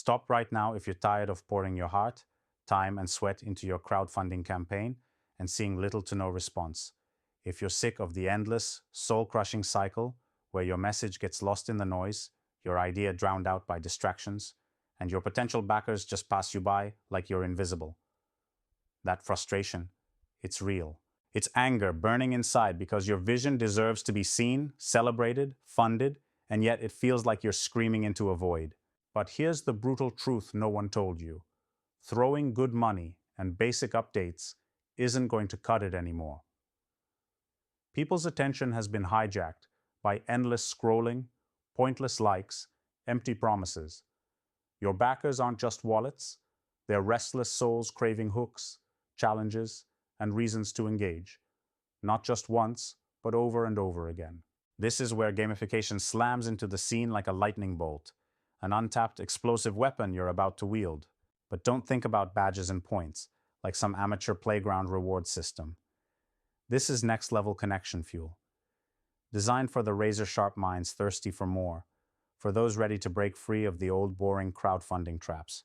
Stop right now if you're tired of pouring your heart, time, and sweat into your crowdfunding campaign and seeing little to no response. If you're sick of the endless, soul-crushing cycle where your message gets lost in the noise, your idea drowned out by distractions, and your potential backers just pass you by like you're invisible. That frustration, it's real. It's anger burning inside because your vision deserves to be seen, celebrated, funded, and yet it feels like you're screaming into a void. But here's the brutal truth no one told you. Throwing good money and basic updates isn't going to cut it anymore. People's attention has been hijacked by endless scrolling, pointless likes, empty promises. Your backers aren't just wallets, they're restless souls craving hooks, challenges, and reasons to engage. Not just once, but over and over again. This is where gamification slams into the scene like a lightning bolt, an untapped explosive weapon you're about to wield. But don't think about badges and points, like some amateur playground reward system. This is next-level connection fuel, designed for the razor-sharp minds thirsty for more, for those ready to break free of the old boring crowdfunding traps.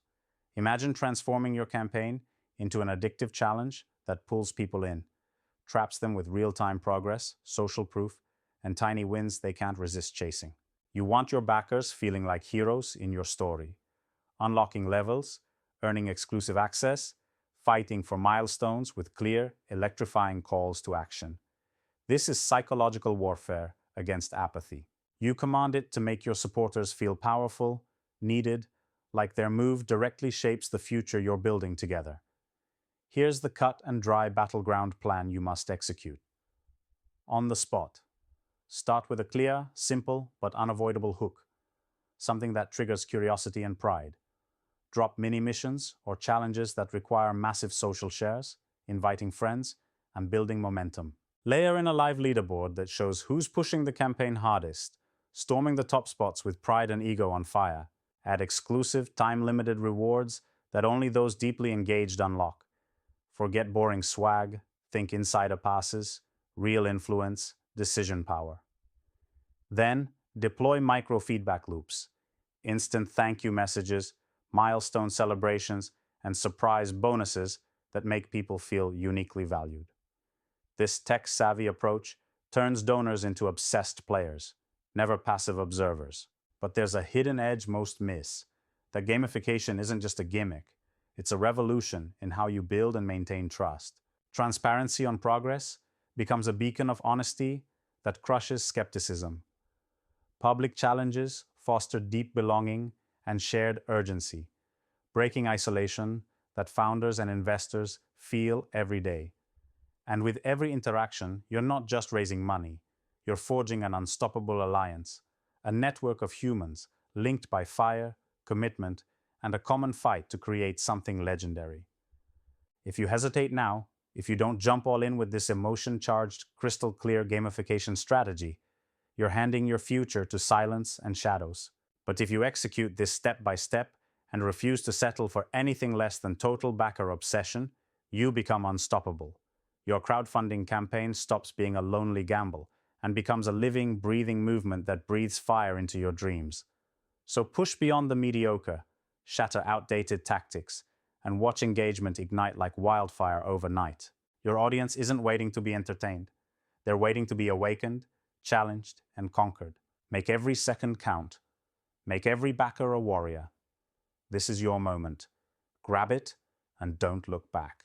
Imagine transforming your campaign into an addictive challenge that pulls people in, traps them with real-time progress, social proof, and tiny wins they can't resist chasing. You want your backers feeling like heroes in your story, unlocking levels, earning exclusive access, fighting for milestones with clear, electrifying calls to action. This is psychological warfare against apathy. You command it to make your supporters feel powerful, needed, like their move directly shapes the future you're building together. Here's the cut and dry battleground plan you must execute. On the spot. Start with a clear, simple, but unavoidable hook, something that triggers curiosity and pride. Drop mini-missions or challenges that require massive social shares, inviting friends, and building momentum. Layer in a live leaderboard that shows who's pushing the campaign hardest, storming the top spots with pride and ego on fire. Add exclusive, time-limited rewards that only those deeply engaged unlock. Forget boring swag, think insider passes, real influence, decision power. Then, deploy micro-feedback loops, instant thank you messages, milestone celebrations, and surprise bonuses that make people feel uniquely valued. This tech-savvy approach turns donors into obsessed players, never passive observers. But there's a hidden edge most miss. That gamification isn't just a gimmick. It's a revolution in how you build and maintain trust. Transparency on progress becomes a beacon of honesty that crushes skepticism. Public challenges foster deep belonging and shared urgency, breaking isolation that founders and investors feel every day. And with every interaction, you're not just raising money, you're forging an unstoppable alliance, a network of humans linked by fire, commitment, and a common fight to create something legendary. If you hesitate now, if you don't jump all in with this emotion-charged, crystal-clear gamification strategy, you're handing your future to silence and shadows. But if you execute this step by step and refuse to settle for anything less than total backer obsession, you become unstoppable. Your crowdfunding campaign stops being a lonely gamble and becomes a living, breathing movement that breathes fire into your dreams. So push beyond the mediocre, shatter outdated tactics, and watch engagement ignite like wildfire overnight. Your audience isn't waiting to be entertained. They're waiting to be awakened, challenged, and conquered. Make every second count. Make every backer a warrior. This is your moment. Grab it and don't look back.